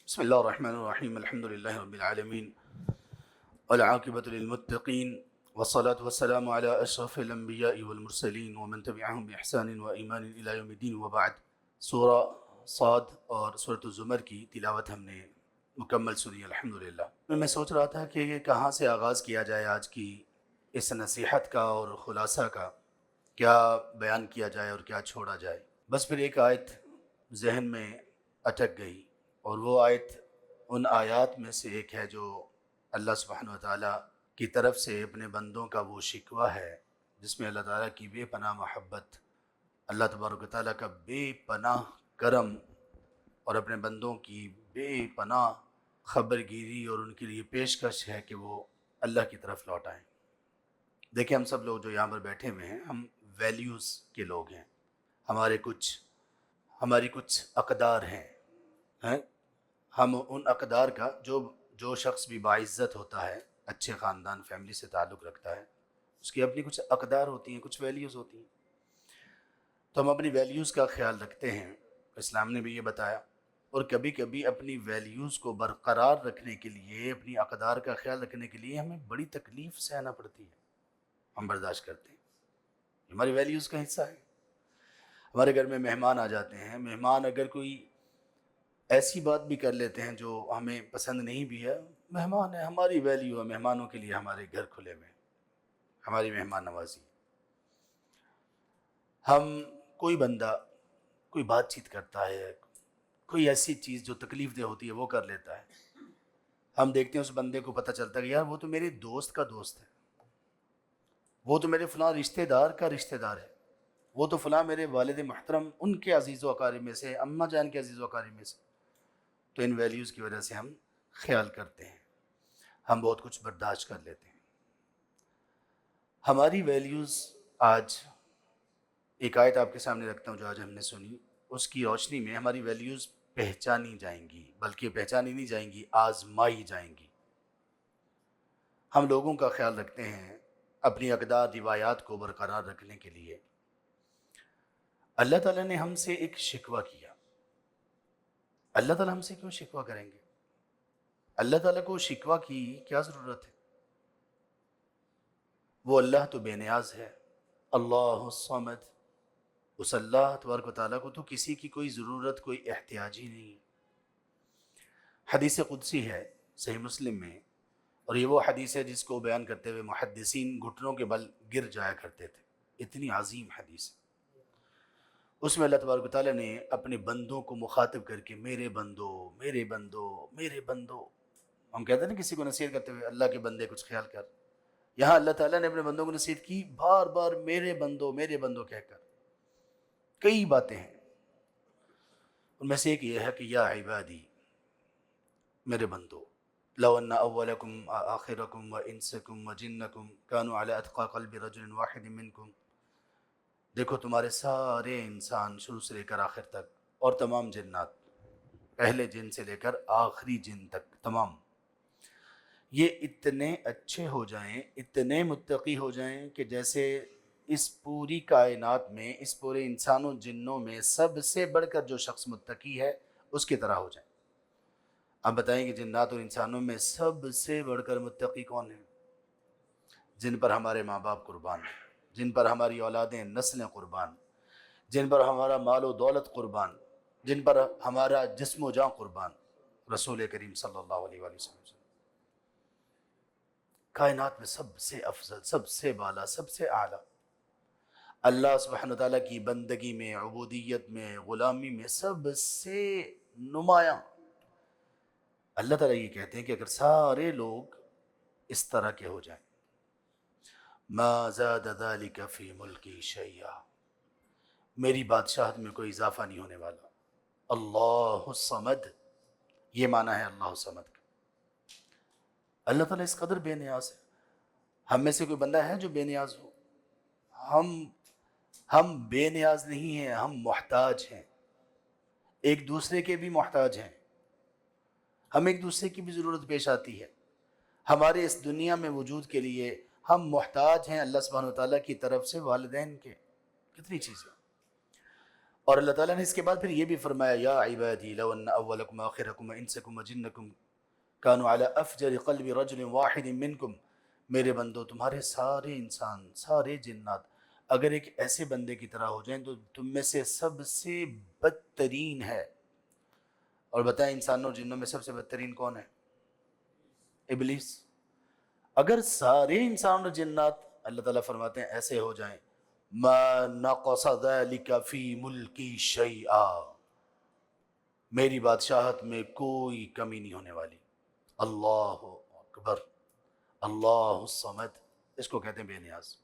بسم اللہ الرحمن الرحیم الحمد للہ رب العالمین والعاقبۃ للمتقین والصلاة والسلام علی اشرف الانبیاء والمرسلین ومن تبعهم بإحسان وایمان الی یوم الدین وبعد۔ سورہ صاد اور سورۃ الزمر کی تلاوت ہم نے مکمل سنی الحمدللہ۔ میں سوچ رہا تھا کہ یہ کہاں سے آغاز کیا جائے آج کی اس نصیحت کا اور خلاصہ کا، کیا بیان کیا جائے اور کیا چھوڑا جائے۔ بس پھر ایک آیت ذہن میں اٹک گئی، اور وہ آیت ان آیات میں سے ایک ہے جو اللہ سبحانہ وتعالیٰ کی طرف سے اپنے بندوں کا وہ شکوہ ہے جس میں اللہ تعالیٰ کی بے پناہ محبت، اللہ تبارک و تعالیٰ کا بے پناہ کرم اور اپنے بندوں کی بے پناہ خبر گیری اور ان کے لیے پیشکش ہے کہ وہ اللہ کی طرف لوٹ آئیں۔ دیکھیں، ہم سب لوگ جو یہاں پر بیٹھے ہوئے ہیں، ہم ویلیوز کے لوگ ہیں۔ ہماری کچھ اقدار ہیں۔ ہم ان اقدار کا جو شخص بھی باعزت ہوتا ہے، اچھے خاندان فیملی سے تعلق رکھتا ہے، اس کی اپنی کچھ اقدار ہوتی ہیں، کچھ ویلیوز ہوتی ہیں۔ تو ہم اپنی ویلیوز کا خیال رکھتے ہیں، اسلام نے بھی یہ بتایا، اور کبھی کبھی اپنی ویلیوز کو برقرار رکھنے کے لیے، اپنی اقدار کا خیال رکھنے کے لیے ہمیں بڑی تکلیف سہنا پڑتی ہے۔ ہم برداشت کرتے ہیں، ہماری ویلیوز کا حصہ ہے۔ ہمارے گھر میں مہمان آ جاتے ہیں، مہمان اگر کوئی ایسی بات بھی کر لیتے ہیں جو ہمیں پسند نہیں بھی ہے، مہمان ہے، ہماری ویلیو ہے، مہمانوں کے لیے ہمارے گھر کھلے ہوئے ہیں، ہماری مہمان نوازی۔ ہم کوئی بندہ کوئی بات چیت کرتا ہے، کوئی ایسی چیز جو تکلیف دہ ہوتی ہے وہ کر لیتا ہے، ہم دیکھتے ہیں اس بندے کو پتہ چلتا ہے کہ یار وہ تو میرے دوست کا دوست ہے، وہ تو میرے فلاں رشتہ دار کا رشتہ دار ہے، وہ تو فلاں میرے والد محترم ان کے عزیز و اقارب میں سے، اماں جان کے عزیز و اقارب میں سے۔ تو ان ویلیوز کی وجہ سے ہم خیال کرتے ہیں، ہم بہت کچھ برداشت کر لیتے ہیں۔ ہماری ویلیوز، آج ایک آیت آپ کے سامنے رکھتا ہوں جو آج ہم نے سنی، اس کی روشنی میں ہماری ویلیوز پہچانی جائیں گی، بلکہ پہچانی نہیں جائیں گی، آزمائی جائیں گی۔ ہم لوگوں کا خیال رکھتے ہیں اپنی اقدار روایات کو برقرار رکھنے کے لیے۔ اللہ تعالیٰ نے ہم سے ایک شکوہ کیا۔ اللہ تعالیٰ ہم سے کیوں شکوہ کریں گے؟ اللہ تعالیٰ کو شکوہ کی کیا ضرورت ہے؟ وہ اللہ تو بے نیاز ہے، اللہ الصمد۔ اس اللہ تبارک و تعالیٰ کو تو کسی کی کوئی ضرورت، کوئی احتیاج ہی نہیں۔ حدیث قدسی ہے صحیح مسلم میں، اور یہ وہ حدیث ہے جس کو بیان کرتے ہوئے محدثین گھٹنوں کے بل گر جایا کرتے تھے، اتنی عظیم حدیث ہے۔ اس میں اللہ تبارک و تعالیٰ نے اپنے بندوں کو مخاطب کر کے میرے بندو، میرے بندو، میرے بندو، ہم کہتے ہیں نا کسی کو نصیحت کرتے ہوئے اللہ کے بندے کچھ خیال کر، یہاں اللہ تعالیٰ نے اپنے بندوں کو نصیحت کی بار بار میرے بندو کہہ کر۔ کئی باتیں ہیں، ان میں سے ایک یہ ہے کہ یا عبادی، میرے بندو، لو ان اولکم آخرکم و انسکم و جنکم کانوا علی اتقى قلب رجل واحد منکم، دیکھو تمہارے سارے انسان شروع سے لے کر آخر تک، اور تمام جنات، پہلے جن سے لے کر آخری جن تک تمام، یہ اتنے اچھے ہو جائیں، اتنے متقی ہو جائیں کہ جیسے اس پوری کائنات میں، اس پورے انسانوں جنوں میں سب سے بڑھ کر جو شخص متقی ہے اس کی طرح ہو جائیں۔ اب بتائیں کہ جنات اور انسانوں میں سب سے بڑھ کر متقی کون ہیں؟ جن پر ہمارے ماں باپ قربان ہیں، جن پر ہماری اولادیں نسلیں قربان، جن پر ہمارا مال و دولت قربان، جن پر ہمارا جسم و جان قربان، رسول کریم صلی اللہ علیہ وآلہ وسلم۔ کائنات میں سب سے افضل، سب سے بالا، سب سے اعلیٰ، اللہ سبحانہ وتعالیٰ کی بندگی میں، عبودیت میں، غلامی میں سب سے نمایاں۔ اللہ تعالیٰ یہ کہتے ہیں کہ اگر سارے لوگ اس طرح کے ہو جائیں، ما زاد ذلك فی ملکی شیئا، میری بادشاہت میں کوئی اضافہ نہیں ہونے والا۔ اللہ الصمد، یہ معنی ہے اللہ الصمد کا۔ اللہ تعالیٰ اس قدر بے نیاز ہے۔ ہم میں سے کوئی بندہ ہے جو بے نیاز ہو؟ ہم بے نیاز نہیں ہیں، ہم محتاج ہیں، ایک دوسرے کے بھی محتاج ہیں، ہم ایک دوسرے کی بھی ضرورت پیش آتی ہے۔ ہمارے اس دنیا میں وجود کے لیے ہم محتاج ہیں اللہ سبحانہ وتعالیٰ کی طرف سے والدین کے، کتنی چیزیں، اور اللہ تعالیٰ نے اس کے بعد پھر یہ بھی فرمایا یا عبادی لو ان اولکم آخرکم وانسکم وجنکم کانوا علی افجر قلب رجل واحد منکم، میرے بندو تمہارے سارے انسان سارے جنات اگر ایک ایسے بندے کی طرح ہو جائیں تو تم میں سے سب سے بدترین ہے. اور بتائیں انسانوں اور جنوں میں سب سے بدترین کون ہے؟ ابلیس. اگر سارے انسان اور جنات اللہ تعالیٰ فرماتے ہیں ایسے ہو جائیں ما نقص ذلك فی ملکی شیئا، میری بادشاہت میں کوئی کمی نہیں ہونے والی. اللہ اکبر، اللہ الصمد، اس کو کہتے ہیں بے نیاز.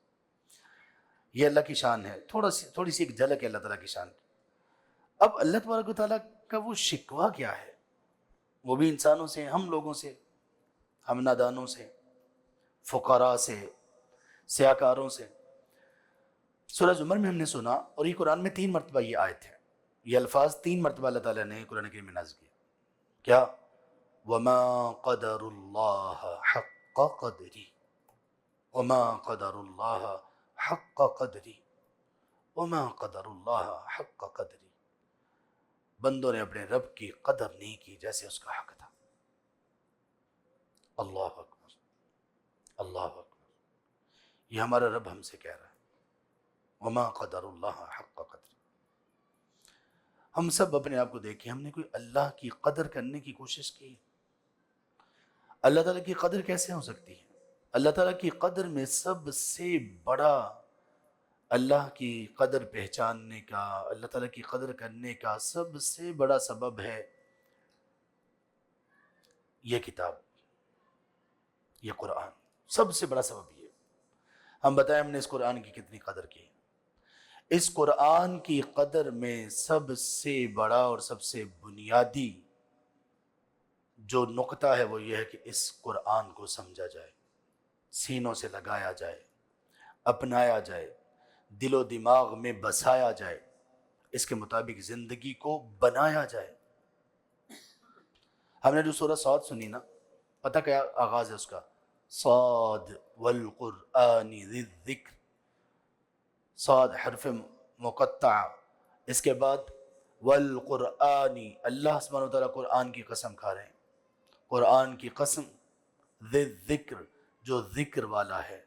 یہ اللہ کی شان ہے. تھوڑی سی ایک جھلک ہے اللہ تعالیٰ کی شان. اب اللہ تبارک و تعالیٰ کا وہ شکوہ کیا ہے؟ وہ بھی انسانوں سے، ہم لوگوں سے، ہم نادانوں سے، فقراء سے، سیاکاروں سے. سورہ زمر میں ہم نے سنا، اور یہ قرآن میں 3 مرتبہ یہ آیت ہے، یہ الفاظ 3 مرتبہ اللہ تعالیٰ نے قرآن کریم میں نازل کیا. کیا؟ وما قدر اللہ حق قدری، وما قدر اللہ حق قدری، وما قدر اللہ حق قدری. بندوں نے اپنے رب کی قدر نہیں کی جیسے اس کا حق تھا. اللہ اکبر، اللہ اکبر. یہ ہمارا رب ہم سے کہہ رہا ہے وما قدر اللہ حق قدر. ہم سب اپنے آپ کو دیکھیں، ہم نے کوئی اللہ کی قدر کرنے کی کوشش کی؟ اللہ تعالیٰ کی قدر کیسے ہو سکتی ہے؟ اللہ تعالیٰ کی قدر میں سب سے بڑا اللہ کی قدر پہچاننے کا، اللہ تعالیٰ کی قدر کرنے کا سب سے بڑا سبب ہے یہ کتاب، یہ قرآن. سب سے بڑا سبب یہ. ہم بتائیں ہم نے اس قرآن کی کتنی قدر کی؟ اس قرآن کی قدر میں سب سے بڑا اور سب سے بنیادی جو نقطہ ہے وہ یہ ہے کہ اس قرآن کو سمجھا جائے، سینوں سے لگایا جائے، اپنایا جائے، دل و دماغ میں بسایا جائے، اس کے مطابق زندگی کو بنایا جائے. ہم نے جو سورہ صاد سنی نا، پتہ کیا آغاز ہے اس کا؟ صاد والقرآن ذی الذکر. صاد حرف مقطع، اس کے بعد والقرآنی، اللہ سبحانہ وتعالیٰ قرآن کی قسم کھا رہے ہیں، قرآن کی قسم، ذی الذکر، جو ذکر والا ہے،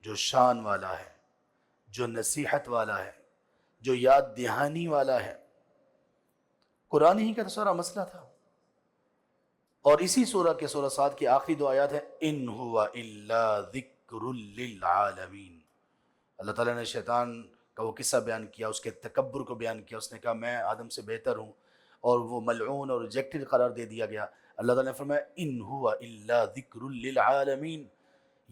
جو شان والا ہے، جو نصیحت والا ہے، جو یاد دہانی والا ہے. قرآن ہی کا تو سارا مسئلہ تھا. اور اسی سورہ کے سورہ صاد کی آخری 2 آیات ہیں ان ہوا الا ذکر للعالمین. اللہ تعالیٰ نے شیطان کا وہ قصہ بیان کیا، اس کے تکبر کو بیان کیا. اس نے کہا میں آدم سے بہتر ہوں، اور وہ ملعون اور ریجیکٹڈ قرار دے دیا گیا. اللہ تعالیٰ نے فرمایا ان ہوا الا ذکر للعالمین.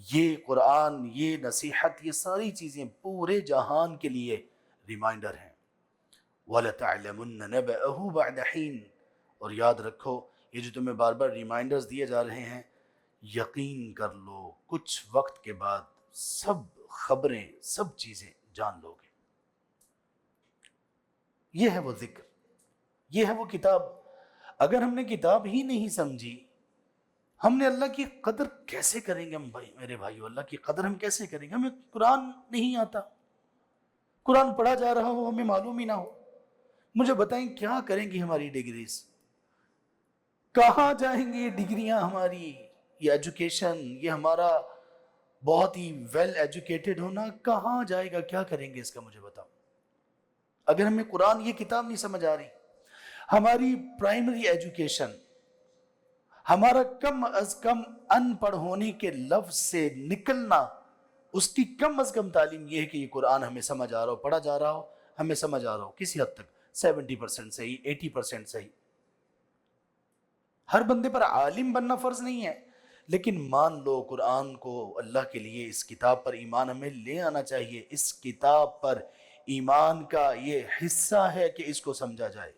یہ قرآن، یہ نصیحت، یہ ساری چیزیں پورے جہان کے لیے ریمائنڈر ہیں. وَلَتَعْلَمُنَّ نَبَأَهُ بَعْدَ حِينٍ. اور یاد رکھو یہ جو تمہیں بار بار ریمائنڈرز دیے جا رہے ہیں، یقین کر لو کچھ وقت کے بعد سب خبریں، سب چیزیں جان لو گے. یہ ہے وہ ذکر، یہ ہے وہ کتاب. اگر ہم نے کتاب ہی نہیں سمجھی، ہم نے اللہ کی قدر کیسے کریں گے؟ ہم بھائی، میرے بھائیو، اللہ کی قدر ہم کیسے کریں گے؟ ہمیں قرآن نہیں آتا، قرآن پڑھا جا رہا ہو ہمیں معلوم ہی نہ ہو. مجھے بتائیں کیا کریں گی ہماری ڈگریز؟ کہاں جائیں گے یہ ڈگریاں ہماری؟ یہ ایجوکیشن، یہ ہمارا بہت ہی ویل ایجوکیٹڈ ہونا کہاں جائے گا؟ کیا کریں گے اس کا؟ مجھے بتاؤ. اگر ہمیں قرآن یہ کتاب نہیں سمجھ آ رہی، ہماری پرائمری ایجوکیشن، ہمارا کم از کم ان پڑھ ہونے کے لفظ سے نکلنا، اس کی کم از کم تعلیم یہ ہے کہ یہ قرآن ہمیں سمجھ آ رہا ہو، پڑھا جا رہا ہو، ہمیں سمجھ آ رہا ہو کسی حد تک، 70% صحیح، 80% صحیح. ہر بندے پر عالم بننا فرض نہیں ہے، لیکن مان لو قرآن کو اللہ کے لیے، اس کتاب پر ایمان ہمیں لے آنا چاہیے. اس کتاب پر ایمان کا یہ حصہ ہے کہ اس کو سمجھا جائے.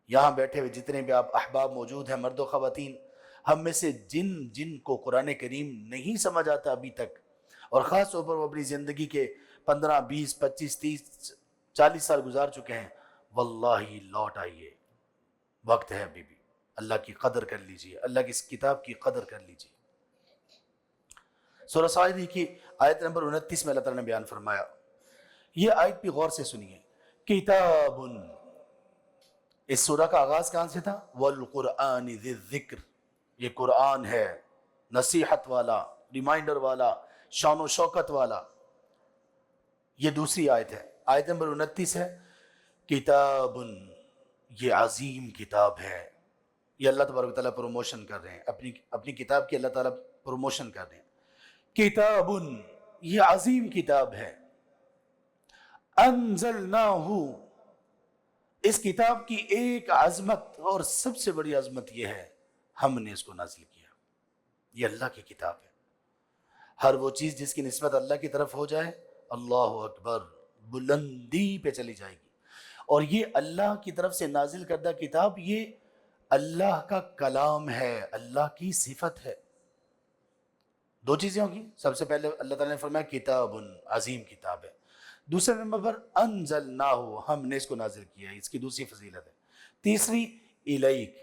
یہاں بیٹھے ہوئے جتنے بھی آپ احباب موجود ہیں، مرد و خواتین، ہم میں سے جن کو قرآن کریم نہیں سمجھ آتا ابھی تک، اور خاص طور پر وہ اپنی زندگی کے 15 20 25 30 40 سال گزار چکے ہیں، واللہ لوٹ آئیے، وقت ہے ابھی بھی. اللہ کی قدر کر لیجئے، اللہ کی اس کتاب کی قدر کر لیجئے. سورہ صاد کی آیت نمبر 29 میں اللہ تعالیٰ نے بیان فرمایا یہ آیت بھی غور سے سنیے. کتاب، اس سورہ کا آغاز کہاں سے تھا؟ والقرآن ذی الذکر، یہ قرآن ہے نصیحت والا، ریمائنڈر والا، شان و شوکت والا. یہ دوسری آیت ہے. آیت نمبر 29 ہے کتاب، یہ عظیم کتاب ہے. یہ اللہ تبارک و تعالیٰ پروموشن کر رہے ہیں اپنی کتاب کی، اللہ تعالیٰ پروموشن کر رہے ہیں. کتاب، یہ عظیم کتاب ہے. انزلناہ، اس کتاب کی ایک عظمت اور سب سے بڑی عظمت یہ ہے ہم نے اس کو نازل کیا. یہ اللہ کی کتاب ہے. ہر وہ چیز جس کی نسبت اللہ کی طرف ہو جائے، اللہ اکبر، بلندی پہ چلی جائے گی. اور یہ اللہ کی طرف سے نازل کردہ کتاب، یہ اللہ کا کلام ہے، اللہ کی صفت ہے. دو چیزیں ہوگی. سب سے پہلے اللہ تعالیٰ نے فرمایا کتاب، عظیم کتاب ہے. دوسرے نمبر پر انزلناہ، ہم نے اس کو نازل کیا ہے، اس کی دوسری فضیلت ہے. تیسری الیک،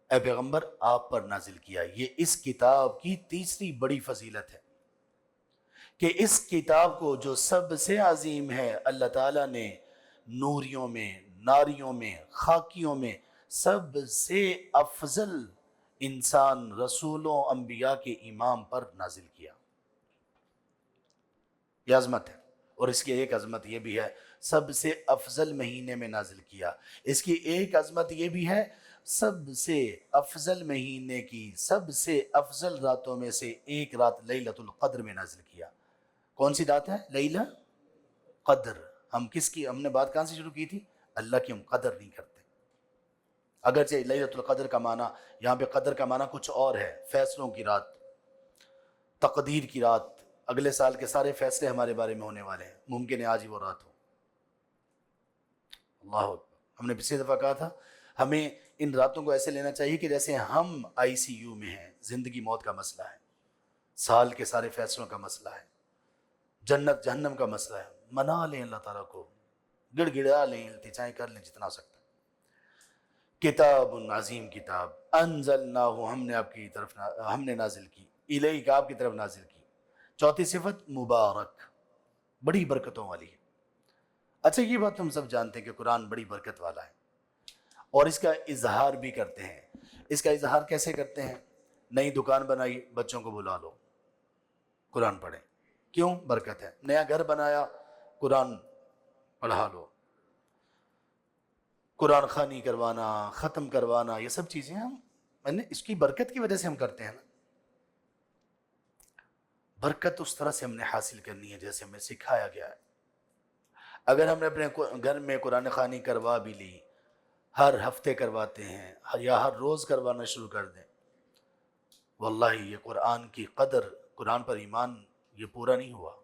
اے پیغمبر آپ پر نازل کیا. یہ اس کتاب کی تیسری بڑی فضیلت ہے کہ اس کتاب کو جو سب سے عظیم ہے، اللہ تعالیٰ نے نوریوں میں، ناریوں میں، خاکیوں میں سب سے افضل انسان، رسولوں، انبیاء کے امام پر نازل کیا. یہ عظمت ہے. اور اس کی ایک عظمت یہ بھی ہے سب سے افضل مہینے میں نازل کیا. اس کی ایک عظمت یہ بھی ہے سب سے افضل مہینے کی سب سے افضل راتوں میں سے ایک رات لیلۃ القدر میں نازل کیا. کون سی رات ہے؟ لیلہ قدر. ہم نے بات کہاں سے شروع کی تھی؟ اللہ کی ہم قدر نہیں کرتے. اگرچہ لیلۃ القدر کا معنی یہاں پہ قدر کا معنی کچھ اور ہے، فیصلوں کی رات، تقدیر کی رات. اگلے سال کے سارے فیصلے ہمارے بارے میں ہونے والے ہیں، ممکن ہے آج ہی وہ رات ہو. اللہ اکبر. ہم نے پچھلی دفعہ کہا تھا ہمیں ان راتوں کو ایسے لینا چاہیے کہ جیسے ہم ICU میں ہیں، زندگی موت کا مسئلہ ہے، سال کے سارے فیصلوں کا مسئلہ ہے، جنت جہنم کا مسئلہ ہے. منا لیں اللہ تعالیٰ کو، گڑ گڑا لیں، التجائیں کر لیں جتنا سکتا. کتاب عظیم کتاب، انزلناہ، ہم نے نازل کی، الیک، آپ کی طرف نازل کی. چوتھی صفت مبارک، بڑی برکتوں والی ہے. اچھا یہ بات ہم سب جانتے ہیں کہ قرآن بڑی برکت والا ہے اور اس کا اظہار بھی کرتے ہیں. اس کا اظہار کیسے کرتے ہیں؟ نئی دکان بنائی، بچوں کو بلا لو، قرآن پڑھیں. کیوں؟ برکت ہے. نیا گھر بنایا، قرآن پڑھا لو. قرآن خوانی کروانا، ختم کروانا، یہ سب چیزیں ہم اس کی برکت کی وجہ سے ہم کرتے ہیں نا. برکت اس طرح سے ہم نے حاصل کرنی ہے جیسے ہمیں سکھایا گیا ہے. اگر ہم نے اپنے گھر میں قرآن خوانی کروا بھی لی، ہر ہفتے کرواتے ہیں یا ہر روز کروانا شروع کر دیں، واللہ یہ قرآن کی قدر، قرآن پر ایمان یہ پورا نہیں ہوا.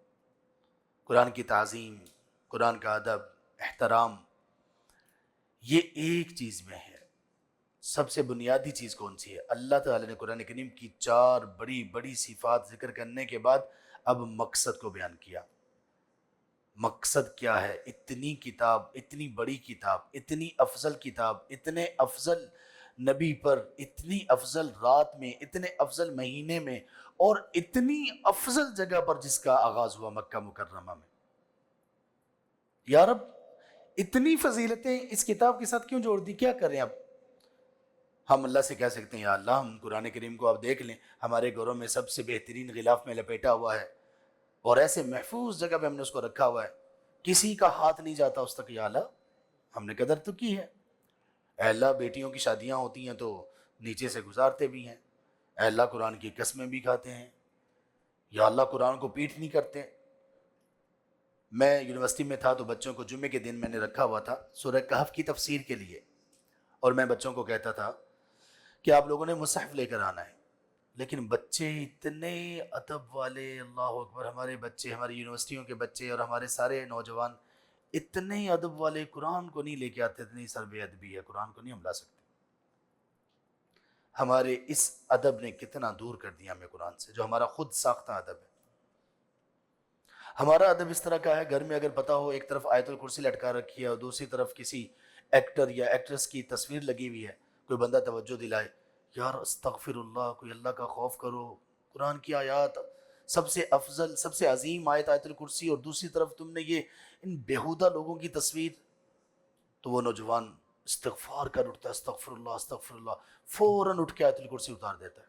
قرآن کی تعظیم، قرآن کا ادب، احترام، یہ ایک چیز میں ہے. سب سے بنیادی چیز کون سی ہے؟ اللہ تعالیٰ نے قرآن کریم کی 4 بڑی بڑی صفات ذکر کرنے کے بعد اب مقصد کو بیان کیا. مقصد کیا ہے؟ اتنی کتاب، اتنی بڑی کتاب، اتنی افضل کتاب، اتنے افضل نبی پر، اتنی افضل رات میں، اتنے افضل مہینے میں، اور اتنی افضل جگہ پر جس کا آغاز ہوا مکہ مکرمہ میں. یا رب اتنی فضیلتیں اس کتاب کے ساتھ کیوں جوڑ دی؟ کیا کریں اب؟ ہم اللہ سے کہہ سکتے ہیں یا اللہ ہم قرآن کریم کو آپ دیکھ لیں، ہمارے گھروں میں سب سے بہترین غلاف میں لپیٹا ہوا ہے اور ایسے محفوظ جگہ پہ ہم نے اس کو رکھا ہوا ہے، کسی کا ہاتھ نہیں جاتا اس تک. یا اللہ ہم نے قدر تو کی ہے. اے اللہ بیٹیوں کی شادیاں ہوتی ہیں تو نیچے سے گزارتے بھی ہیں. اے اللہ قرآن کی قسمیں بھی کھاتے ہیں. یا اللہ قرآن کو پیٹھ نہیں کرتے. میں یونیورسٹی میں تھا تو بچوں کو جمعے کے دن میں نے رکھا ہوا تھا سورہ کہف کی تفسیر کے لیے، اور میں بچوں کو کہتا تھا کہ آپ لوگوں نے مصحف لے کر آنا ہے. لیکن بچے اتنے ادب والے، اللہ اکبر، ہمارے بچے، ہماری یونیورسٹیوں کے بچے اور ہمارے سارے نوجوان اتنے ادب والے، قرآن کو نہیں لے کے آتے. اتنی سر بے ادبی ہے، قرآن کو نہیں ہم لا سکتے. ہمارے اس ادب نے کتنا دور کر دیا ہمیں قرآن سے، جو ہمارا خود ساختہ ادب ہے. ہمارا ادب اس طرح کا ہے، گھر میں اگر پتہ ہو ایک طرف آیت الکرسی لٹکا رکھی ہے اور دوسری طرف کسی ایکٹر یا ایکٹریس کی تصویر لگی ہوئی ہے، کوئی بندہ توجہ دلائے، یار استغفر اللہ، کوئی اللہ کا خوف کرو، قرآن کی آیات سب سے افضل سب سے عظیم آیت آیت الکرسی، اور دوسری طرف تم نے یہ ان بیہودہ لوگوں کی تصویر. تو وہ نوجوان استغفار کر اٹھتا ہے، استغفر اللہ استغفر اللہ، فوراً اٹھ کے آیت الکرسی اتار دیتا ہے.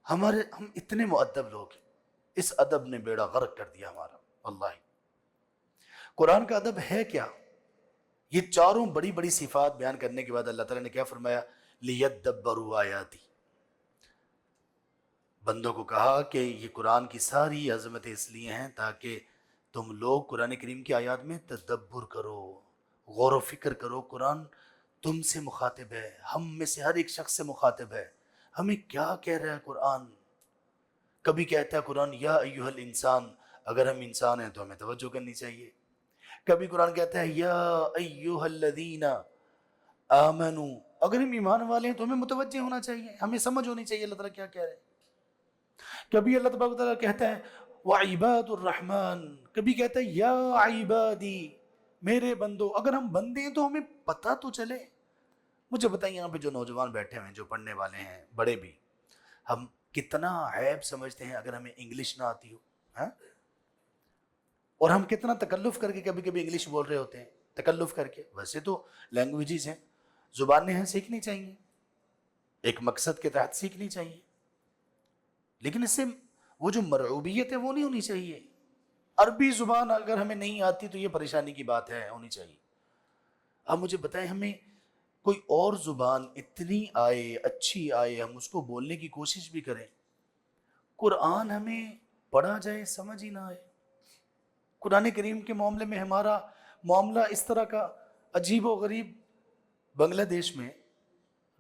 ہم اتنے مؤدب لوگ ہیں، اس ادب نے بیڑا غرق کر دیا ہمارا. واللہ قرآن کا ادب ہے کیا؟ یہ چاروں بڑی بڑی صفات بیان کرنے کے بعد اللہ تعالیٰ نے کیا فرمایا؟ لِيَدَّبَّرُوا آیَاتِهِ. بندوں کو کہا کہ یہ قرآن کی ساری عظمتیں اس لیے ہیں تاکہ تم لوگ قرآن کریم کی آیات میں تدبر کرو، غور و فکر کرو. قرآن تم سے مخاطب ہے، ہم میں سے ہر ایک شخص سے مخاطب ہے. ہمیں کیا کہہ رہا ہے قرآن؟ کبھی کہتا ہے قرآن یا ایھا الانسان، اگر ہم انسان ہیں تو ہمیں توجہ کرنی چاہیے. کبھی قرآن کہتا ہے یا ایھا الذین آمنوا، اگر ہم ایمان والے ہیں تو ہمیں متوجہ ہونا چاہیے، ہمیں سمجھ ہونی چاہیے اللہ تعالیٰ کیا کہہ رہے ہیں. کبھی اللہ تبارک و تعالیٰ کہتا ہے وعباد الرحمن، کبھی کہتا ہے یا عبادی، میرے بندو. اگر ہم بندے ہیں تو ہمیں پتہ تو چلے. مجھے بتائیں یہاں پہ جو نوجوان بیٹھے ہوئے ہیں، جو پڑھنے والے ہیں، بڑے بھی، ہم کتنا عیب سمجھتے ہیں اگر ہمیں انگلش نہ آتی ہو، ہاں؟ اور ہم کتنا تکلف کر کے کبھی کبھی انگلش بول رہے ہوتے ہیں، تکلف کر کے. ویسے تو لینگویجز ہیں، زبانیں ہیں، سیکھنی چاہیے، ایک مقصد کے تحت سیکھنی چاہیے، لیکن اس سے وہ جو مرعوبیت ہے وہ نہیں ہونی چاہیے. عربی زبان اگر ہمیں نہیں آتی تو یہ پریشانی کی بات ہے، ہونی چاہیے. اب مجھے بتائیں ہمیں کوئی اور زبان اتنی آئے، اچھی آئے، ہم اس کو بولنے کی کوشش بھی کریں، قرآن ہمیں پڑھا جائے سمجھ ہی نہ آئے. قرآن کریم کے معاملے میں ہمارا معاملہ اس طرح کا عجیب و غریب. بنگلہ دیش میں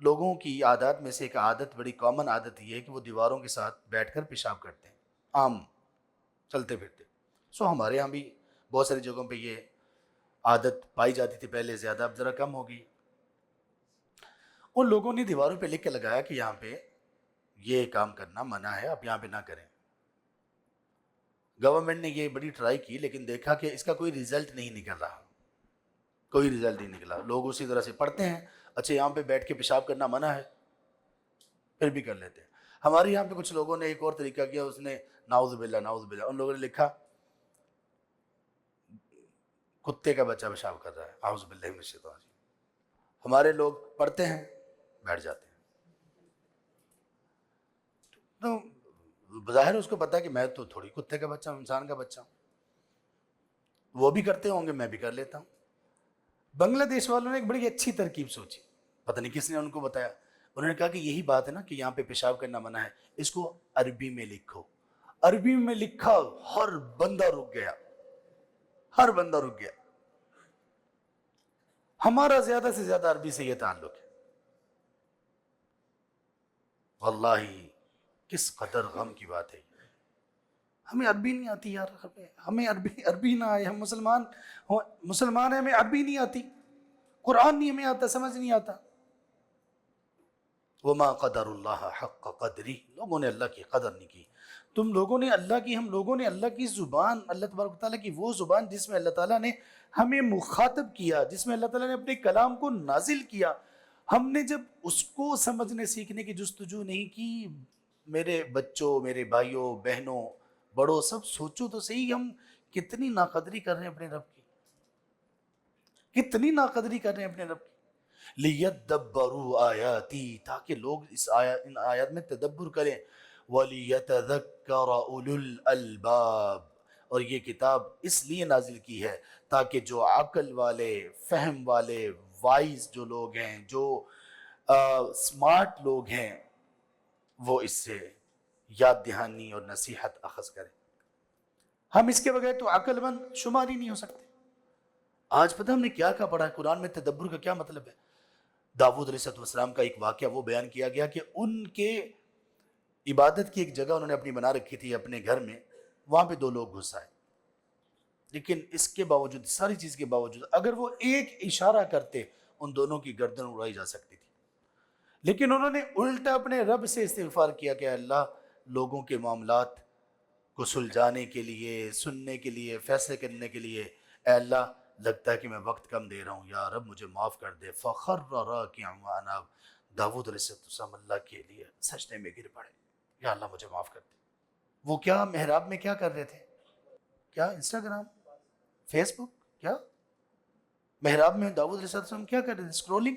لوگوں کی عادات میں سے ایک عادت، بڑی کامن عادت یہ ہے کہ وہ دیواروں کے ساتھ بیٹھ کر پیشاب کرتے ہیں، عام چلتے پھرتے. ہمارے ہاں بھی بہت ساری جگہوں پہ یہ عادت پائی جاتی تھی پہلے زیادہ، اب ذرا کم ہوگی. ان لوگوں نے دیواروں پہ لکھ کے لگایا کہ یہاں پہ یہ کام کرنا منع ہے، آپ یہاں پہ نہ کریں. گورنمنٹ نے یہ بڑی ٹرائی کی لیکن دیکھا کہ اس کا کوئی ریزلٹ نہیں نکل رہا، کوئی ریزلٹ نہیں نکلا. لوگ اسی طرح سے پڑھتے ہیں، اچھا یہاں پہ بیٹھ کے پیشاب کرنا منع ہے، پھر بھی کر لیتے ہیں. ہمارے یہاں پہ کچھ لوگوں نے ایک اور طریقہ کیا، اس نے نعوذ باللہ نعوذ باللہ، ان لوگوں نے لکھا کتے کا بچہ پیشاب کر رہا ہے، اعوذ باللہ من الشیطان الرجیم. ہمارے لوگ پڑھتے ہیں، بیٹھ جاتے ہیں. تو بظاہر اس کو پتا کہ میں تو تھوڑی کتے کا بچہ ہوں، انسان کا بچہ ہوں. وہ بھی کرتے ہوں گے، میں بھی کر لیتا ہوں. بنگلہ دیش والوں نے ایک بڑی اچھی ترکیب سوچی، پتہ نہیں کس نے ان کو بتایا. انہوں نے کہا کہ یہی بات ہے نا کہ یہاں پہ پیشاب کرنا منع ہے، اس کو عربی میں لکھو. عربی میں لکھا، ہر بندہ رک گیا، ہر بندہ رک گیا. ہمارا زیادہ سے زیادہ عربی سے یہ تعلق ہے. واللہ کس قدر غم کی بات ہے. ہمیں عربی نہیں آتی یار، ہمیں عربی نہ آئے، ہم مسلمان ہیں، ہمیں عربی نہیں آتی، قرآن نہیں ہمیں آتا، سمجھ نہیں آتا. وما قدر اللہ حق قدری، لوگوں نے اللہ کی قدر نہیں کی. تم لوگوں نے اللہ کی، ہم لوگوں نے اللہ کی زبان، اللہ تبارک و تعالیٰ کی وہ زبان جس میں اللہ تعالیٰ نے ہمیں مخاطب کیا، جس میں اللہ تعالیٰ نے اپنے کلام کو نازل کیا، ہم نے جب اس کو سمجھنے سیکھنے کی جستجو نہیں کی. میرے بچوں، میرے بھائیوں بہنوں بڑوں، سب سوچو تو صحیح، ہم کتنی ناقدری کر رہے ہیں اپنے رب کی، کتنی ناقدری کر رہے ہیں اپنے رب کی. لِيَدَّبَّرُوا آیَاتِي، تاکہ لوگ ان آیات میں تدبر کریں. وَلِيَتَذَكَّرَ أُولُو الْأَلْبَابِ، اور یہ کتاب اس لیے نازل کی ہے تاکہ جو عقل والے، فہم والے، وائز جو لوگ ہیں، جو سمارٹ لوگ ہیں، وہ اس سے یاد دہانی اور نصیحت اخذ کریں. ہم اس کے بغیر تو عقل مند شمار ہی نہیں ہو سکتے. آج پتہ ہم نے کیا پڑھا ہے قرآن میں تدبر کا کیا مطلب ہے. داؤد علیہ السلام کا ایک واقعہ وہ بیان کیا گیا کہ ان کے عبادت کی ایک جگہ انہوں نے اپنی بنا رکھی تھی اپنے گھر میں، وہاں پہ 2 لوگ گھس آئے. لیکن اس کے باوجود، ساری چیز کے باوجود، اگر وہ ایک اشارہ کرتے ان دونوں کی گردن اڑائی جا سکتی تھی. لیکن انہوں نے الٹا اپنے رب سے استغفار کیا کہ اللہ، لوگوں کے معاملات کو سلجھانے کے لیے، سننے کے لیے، فیصلے کرنے کے لیے، اے اللہ لگتا ہے کہ میں وقت کم دے رہا ہوں، یا رب مجھے معاف کر دے. فخر راکعا واناب، داؤد علیہ السلام اللہ کے لیے سجدے میں گر پڑے، یا اللہ مجھے معاف کر دے۔ وہ کیا محراب میں کیا کر رہے تھے؟ کیا انسٹاگرام، فیس بک؟ کیا محراب میں داؤد علیہ السلام کیا کر رہے تھے؟ اسکرولنگ،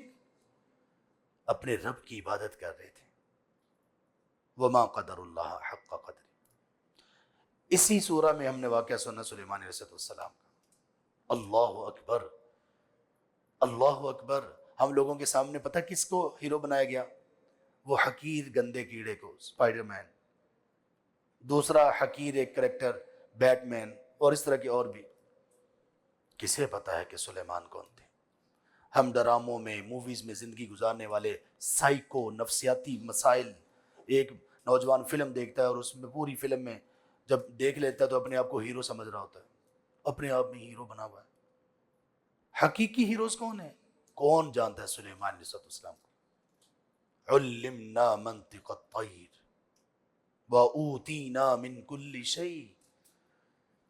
اپنے رب کی عبادت کر رہے تھے۔ وما قدر اللہ حق قدر۔ اسی سورہ میں ہم نے واقعہ سنا سلیمان علیہ السلام کا۔ اللہ اکبر، اللہ اکبر۔ ہم لوگوں کے سامنے پتہ کس کو ہیرو بنایا گیا؟ وہ حقیر گندے کیڑے کو، اسپائڈر مین، دوسرا حقیر ایک کریکٹر بیٹ مین، اور اس طرح کے اور بھی۔ کسے پتا ہے کہ سلیمان کون تھے؟ ہم ڈراموں میں، موویز میں زندگی گزارنے والے سائیکو نفسیاتی مسائل، ایک نوجوان فلم دیکھتا ہے اور اس میں پوری فلم میں جب دیکھ لیتا ہے تو اپنے آپ کو ہیرو سمجھ رہا ہوتا ہے، اپنے آپ میں ہیرو بنا ہوا ہے۔ حقیقی ہیروز کون ہیں؟ کون جانتا ہے سلیمان علیہ السلام کو؟ علمنا منطق الطیر وَأُوتِينَا مِن كُلِّ شَيْءٍ۔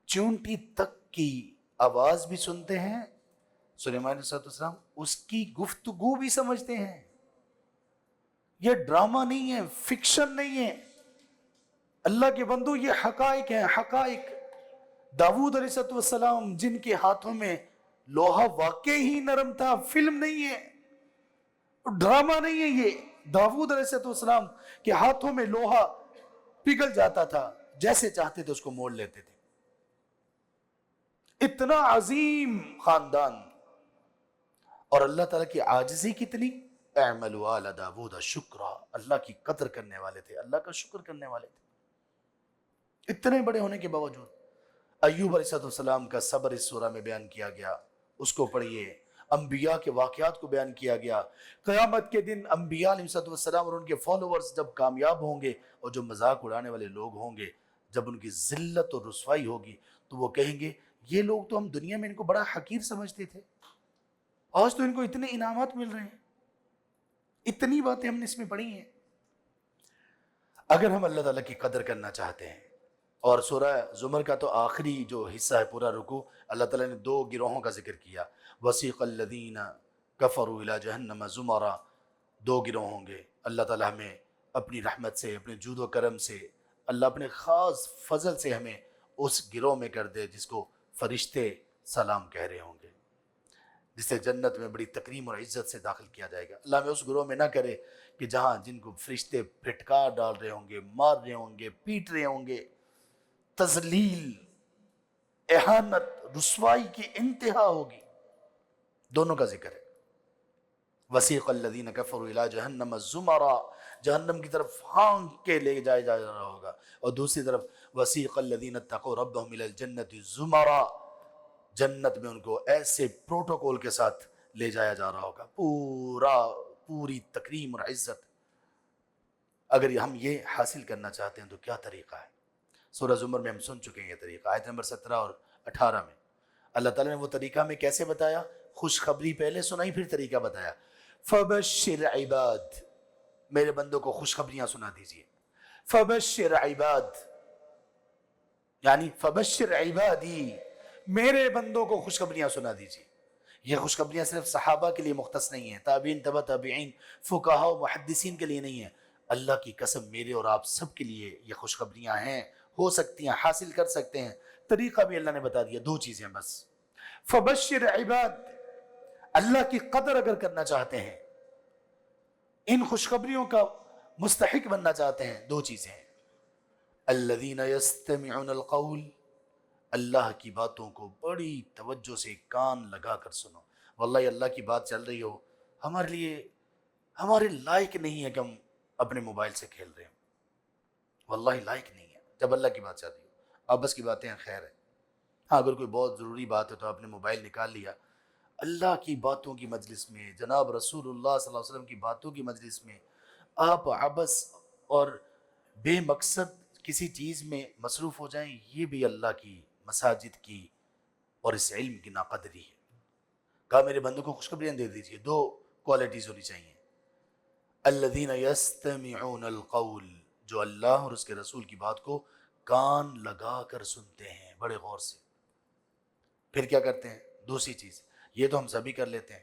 چونٹی تک کی آواز بھی سنتے ہیں سلیمان علیہ السلام، اس کی گفتگو بھی سمجھتے ہیں۔ یہ ڈرامہ نہیں ہے، فکشن نہیں ہے، اللہ کے بندو یہ حقائق ہیں، حقائق۔ داؤد علیہ السلام جن کے ہاتھوں میں لوہا واقعی ہی نرم تھا، فلم نہیں ہے، ڈرامہ نہیں ہے یہ۔ داؤد علیہ السلام کے ہاتھوں میں لوہا پگھل جاتا تھا، جیسے چاہتے تھے اس کو موڑ لیتے تھے۔ اتنا عظیم خاندان، اور اللہ تعالیٰ کی عاجزی کتنی۔ اعملوا آل داود شکرا، اللہ کی قدر کرنے والے تھے، اللہ کا شکر کرنے والے تھے۔ اتنے بڑے ہونے کے باوجود ایوب علیہ السلام کا صبر اس سورہ میں بیان کیا گیا، اس کو پڑھیے۔ انبیاء کے واقعات کو بیان کیا گیا۔ قیامت کے دن انبیاء علیہ السلام اور ان کے فالوورز جب کامیاب ہوں گے، اور جو مذاق اڑانے والے لوگ ہوں گے، جب ان کی ذلت اور رسوائی ہوگی تو وہ کہیں گے یہ لوگ تو ہم دنیا میں ان کو بڑا حقیر سمجھتے تھے، آج تو ان کو اتنے انعامات مل رہے ہیں۔ اتنی باتیں ہم نے اس میں پڑھی ہیں۔ اگر ہم اللہ تعالیٰ کی قدر کرنا چاہتے ہیں، اور سورہ زمر کا تو آخری جو حصہ ہے پورا رکوع، اللہ تعالیٰ نے دو گروہوں کا ذکر کیا۔ وسیق الذین کفروا الی جہنم زمرا، دو گروہ ہوں گے۔ اللہ تعالیٰ ہمیں اپنی رحمت سے، اپنے جود و کرم سے، اللہ اپنے خاص فضل سے ہمیں اس گروہ میں کر دے جس کو فرشتے سلام کہہ رہے ہوں گے، جسے جنت میں بڑی تکریم اور عزت سے داخل کیا جائے گا۔ اللہ ہمیں اس گروہ میں نہ کرے کہ جہاں جن کو فرشتے پھٹکار ڈال رہے ہوں گے، مار رہے ہوں گے، پیٹ رہے ہوں گے، تذلیل، اہانت، رسوائی کی انتہا ہوگی۔ دونوں کا ذکر ہے۔ وسیق الذین کفروا الی جہنم زمرا، جہنم کی طرف ہانک کے لے جایا جا رہا ہوگا، اور دوسری طرف وسیق الذین اتقوا ربهم الی الجنۃ زمرا، جنت میں ان کو ایسے پروٹوکول کے ساتھ لے جایا جا رہا ہوگا، پوری تکریم اور عزت۔ اگر ہم یہ حاصل کرنا چاہتے ہیں تو کیا طریقہ ہے؟ سورہ زمر میں ہم سن چکے ہیں یہ طریقہ، آیت نمبر 17 اور 18 میں اللہ تعالیٰ نے وہ طریقہ میں کیسے بتایا؟ خوشخبری پہلے سنائی، پھر طریقہ بتایا۔ فبشر عباد، میرے بندوں کو خوشخبریاں سنا دیجئے۔ فبشر عباد یعنی فبشر عبادی، میرے بندوں کو خوشخبریاں سنا دیجئے۔ یہ خوشخبریاں صرف صحابہ کے لیے مختص نہیں ہیں، تابعین، تبع تابعین، فقہاء و محدثین کے لیے نہیں ہیں۔ اللہ کی قسم میرے اور آپ سب کے لیے یہ خوشخبریاں ہیں، ہو سکتی ہیں، حاصل کر سکتے ہیں۔ طریقہ بھی اللہ نے بتا دیا، دو چیزیں بس۔ فبشر عباد، اللہ کی قدر اگر کرنا چاہتے ہیں، ان خوشخبریوں کا مستحق بننا چاہتے ہیں، دو چیزیں ہیں۔ الذین یستمعون القول، اللہ کی باتوں کو بڑی توجہ سے کان لگا کر سنو۔ واللہ اللہ کی بات چل رہی ہو، ہمارے لائق نہیں ہے کہ ہم اپنے موبائل سے کھیل رہے ہوں، واللہ لائق نہیں ہے۔ جب اللہ کی بات چل رہی ہو، آپس کی باتیں خیر ہے، ہاں اگر کوئی بہت ضروری بات ہے تو آپ نے موبائل نکال لیا۔ اللہ کی باتوں کی مجلس میں، جناب رسول اللہ صلی اللہ علیہ وسلم کی باتوں کی مجلس میں آپ عبث اور بے مقصد کسی چیز میں مصروف ہو جائیں، یہ بھی اللہ کی مساجد کی اور اس علم کی ناقدری ہے۔ کہا میرے بندوں کو خوشخبریاں دے دیجئے، دو کوالٹیز ہونی چاہیے۔ الذین یستمعون القول، جو اللہ اور اس کے رسول کی بات کو کان لگا کر سنتے ہیں بڑے غور سے، پھر کیا کرتے ہیں؟ دوسری چیز، یہ تو ہم سبھی کر لیتے ہیں،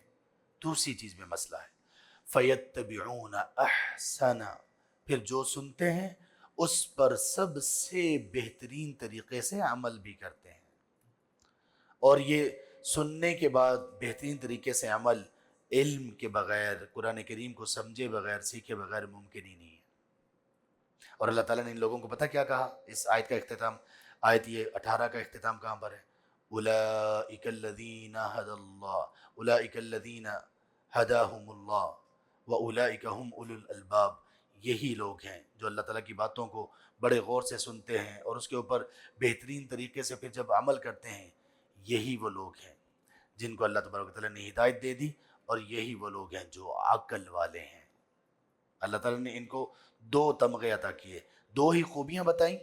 دوسری چیز میں مسئلہ ہے۔ فَيَتَّبِعُونَ أَحْسَنَ، پھر جو سنتے ہیں اس پر سب سے بہترین طریقے سے عمل بھی کرتے ہیں. اور یہ سننے کے بعد بہترین طریقے سے عمل علم کے بغیر، قرآن کریم کو سمجھے بغیر، سیکھے بغیر ممکن ہی نہیں ہے. اور اللہ تعالیٰ نے ان لوگوں کو پتہ کیا کہا؟ اس آیت کا اختتام، آیت یہ 18 کا اختتام کہاں پر ہے؟ اولئک الذین ھدی اللہ، اولئک الذین ھداھم اللہ واولئک ھم اولو الالباب. یہی لوگ ہیں جو اللہ تعالیٰ کی باتوں کو بڑے غور سے سنتے ہیں اور اس کے اوپر بہترین طریقے سے پھر جب عمل کرتے ہیں. یہی وہ لوگ ہیں جن کو اللہ تبارک و تعالیٰ نے ہدایت دے دی، اور یہی وہ لوگ ہیں جو عقل والے ہیں. اللہ تعالیٰ نے ان کو 2 تمغے عطا کیے، 2 ہی خوبیاں بتائیں.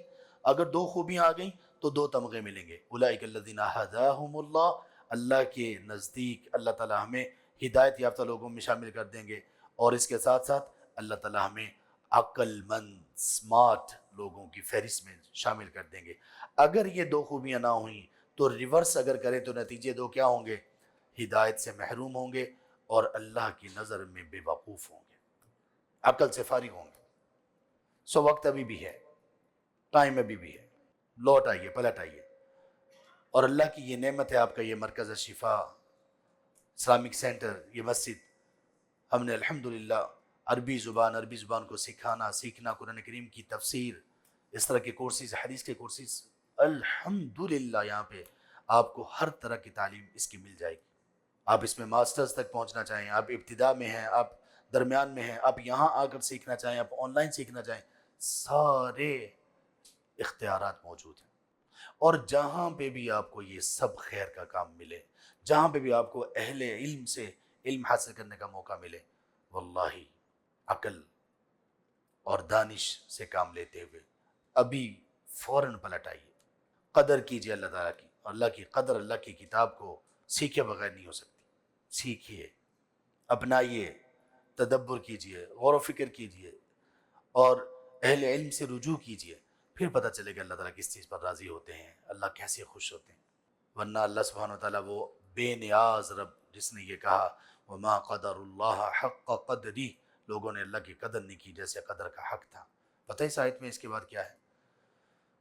اگر 2 خوبیاں آ گئیں تو 2 تمغے ملیں گے. اولئک الذین ھداھم اللہ، اللہ کے نزدیک اللہ تعالیٰ ہمیں ہدایت یافتہ لوگوں میں شامل کر دیں گے، اور اس کے ساتھ ساتھ اللہ تعالیٰ ہمیں عقل مند سمارٹ لوگوں کی فہرست میں شامل کر دیں گے. اگر یہ 2 خوبیاں نہ ہوئیں تو ریورس اگر کریں تو نتیجے 2 کیا ہوں گے؟ ہدایت سے محروم ہوں گے اور اللہ کی نظر میں بے وقوف ہوں گے، عقل سے فارغ ہوں گے. سو وقت ابھی بھی ہے، ٹائم ابھی بھی ہے، لوٹ آئیے، پلٹ آئیے. اور اللہ کی یہ نعمت ہے، آپ کا یہ مرکز شفا اسلامک سینٹر، یہ مسجد، ہم نے الحمدللہ عربی زبان کو سیکھنا، قرآن کریم کی تفسیر، اس طرح کے کورسز، حدیث کے کورسز، الحمدللہ یہاں پہ آپ کو ہر طرح کی تعلیم اس کی مل جائے گی. آپ اس میں ماسٹرز تک پہنچنا چاہیں، آپ ابتدا میں ہیں، آپ درمیان میں ہیں، آپ یہاں آ کر سیکھنا چاہیں، آپ آن لائن سیکھنا چاہیں، سارے اختیارات موجود ہیں. اور جہاں پہ بھی آپ کو یہ سب خیر کا کام ملے، جہاں پہ بھی آپ کو اہل علم سے علم حاصل کرنے کا موقع ملے، واللہ عقل اور دانش سے کام لیتے ہوئے ابھی فوراً پلٹ آئیے. قدر کیجیے اللہ تعالیٰ کی، اور اللہ کی قدر اللہ کی کتاب کو سیکھے بغیر نہیں ہو سکتی. سیکھیے، اپنائیے، تدبر کیجیے، غور و فکر کیجیے، اور اہل علم سے رجوع کیجیے. پھر پتہ چلے گا اللہ تعالیٰ کس چیز پر راضی ہوتے ہیں، اللہ کیسے خوش ہوتے ہیں. ورنہ اللہ سبحانہ وتعالیٰ وہ بے نیاز رب جس نے یہ کہا وما قدر اللہ حق قدری، لوگوں نے اللہ کی قدر نہیں کی جیسے قدر کا حق تھا. پتہ اس آیت میں اس کے بعد کیا ہے؟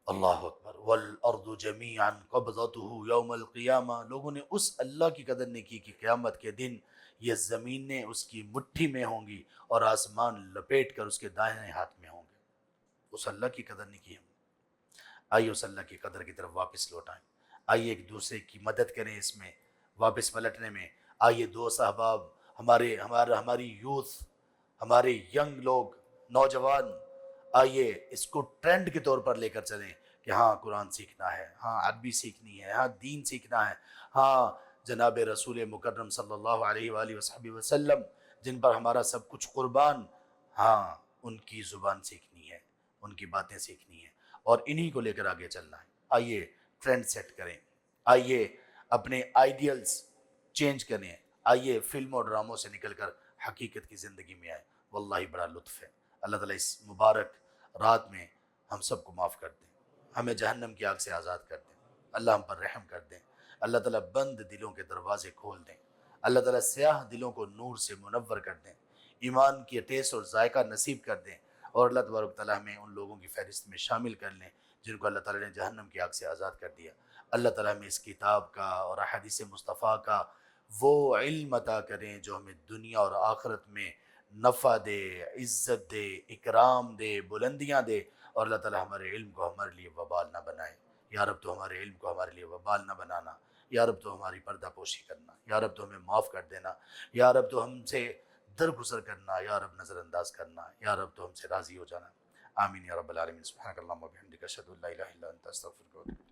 اللہ اکبر، والارض جمیعا قبضته یوم القیامہ. لوگوں نے اس اللہ کی قدر نہیں کی کہ قیامت کے دن یہ زمینیں اس کی مٹھی میں ہوں گی اور آسمان لپیٹ کر اس کے دائیں ہاتھ میں ہوں گے. اس اللہ کی قدر نہیں کی ہم. آئیے اس اللہ کی قدر کی طرف واپس لوٹائیں. آئیے ایک دوسرے کی مدد کریں اس میں واپس پلٹنے میں. آئیے دوست احباب، ہماری یوتھ، ہمارے ینگ لوگ، نوجوان، آئیے اس کو ٹرینڈ کے طور پر لے کر چلیں کہ ہاں قرآن سیکھنا ہے، ہاں عربی سیکھنی ہے، ہاں دین سیکھنا ہے، ہاں جناب رسول مکرم صلی اللہ علیہ وآلہ وصحبہ وسلم جن پر ہمارا سب کچھ قربان، ہاں ان کی زبان سیکھنی ہے، ان کی باتیں سیکھنی ہے، اور انہی کو لے کر آگے چلنا ہے. آئیے ٹرینڈ سیٹ کریں، آئیے اپنے آئیڈیلز چینج کریں، آئیے فلموں اور ڈراموں سے نکل کر حقیقت کی زندگی میں آئے. واللہ بڑا لطف ہے. اللہ تعالیٰ اس مبارک رات میں ہم سب کو معاف کر دیں، ہمیں جہنم کی آگ سے آزاد کر دیں. اللہ ہم پر رحم کر دیں. اللہ تعالیٰ بند دلوں کے دروازے کھول دیں. اللہ تعالیٰ سیاہ دلوں کو نور سے منور کر دیں. ایمان کی ٹیسٹ اور ذائقہ نصیب کر دیں. اور اللہ تبارک تعالیٰ ہمیں ان لوگوں کی فہرست میں شامل کر لیں جن کو اللہ تعالیٰ نے جہنم کی آگ سے آزاد کر دیا. اللہ تعالیٰ ہمیں اس کتاب کا اور احادیث مصطفیٰ کا وہ علم عطا کریں جو ہمیں دنیا اور آخرت میں نفع دے، عزت دے، اکرام دے، بلندیاں دے. اور اللہ تعالیٰ ہمارے علم کو ہمارے لیے وبال نہ بنائے. یا رب تو ہمارے علم کو ہمارے لیے وبال نہ بنانا. یا رب تو ہماری پردہ پوشی کرنا. یا رب تو ہمیں معاف کر دینا. یا رب تو ہم سے درگزر کرنا. یا رب نظر انداز کرنا. یا رب تو ہم سے راضی ہو جانا. آمین یا رب العالمین. سبحانک اللہم و بحمدک، اشہد ان لا الہ الا انت، استغفرک.